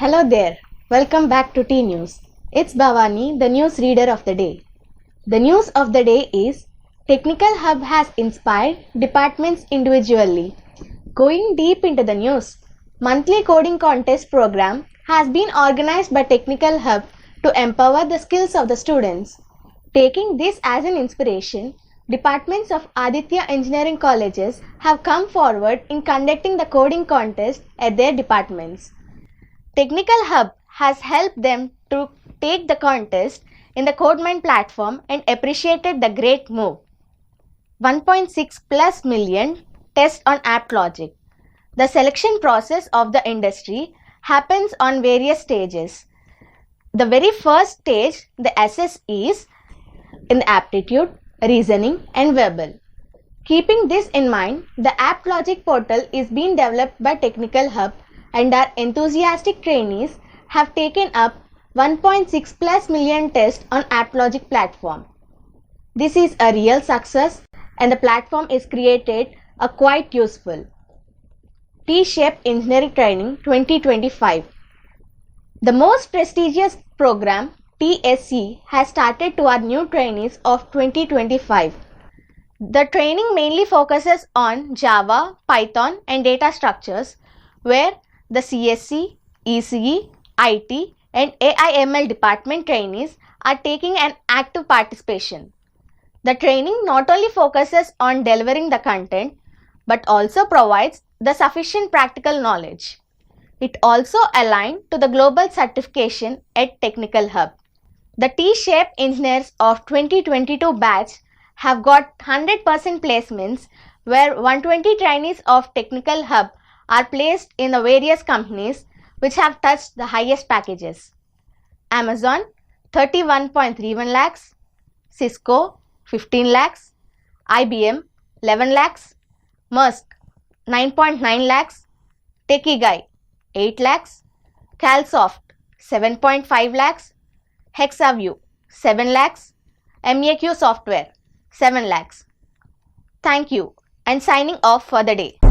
Hello there, welcome back to tnews. It's Bhavani, the news reader of the day. The news of the day is Technical Hub has inspired departments individually. Going deep into the news, monthly coding contest program has been organized by Technical Hub to empower the skills of the students. Taking this as an inspiration, departments of ADITYA engineering colleges have come forward in conducting the coding contest at their departments. Technical Hub has helped them to take the contest in the CodeMind platform and appreciated the great move. 1.6 plus million tests on app logic. The selection process of the industry happens on various stages. The very first stage, the assess is in the aptitude, reasoning and verbal. Keeping this in mind, the app logic portal is being developed by Technical Hub and our enthusiastic trainees have taken up 1.6 plus million tests on AppLogic platform. This is a real success and the platform is created quite useful. T-Shape Engineering Training 2025. The most prestigious program TSC has started to our new trainees of 2025. The training mainly focuses on Java, Python and data structures, where the CSC, ECE, IT and AIML department trainees are taking an active participation. The training not only focuses on delivering the content but also provides the sufficient practical knowledge. It also aligned to the global certification at Technical Hub. The T-Shape Engineers of 2022 batch have got 100% placements, where 120 trainees of Technical Hub are placed in the various companies which have touched the highest packages. Amazon 31.31 lakhs, Cisco 15 lakhs, IBM 11 lakhs, Musk 9.9 lakhs, TechieGuy 8 lakhs, Calsoft 7.5 lakhs, Hexaview 7 lakhs, MEQ Software 7 lakhs. Thank you and signing off for the day.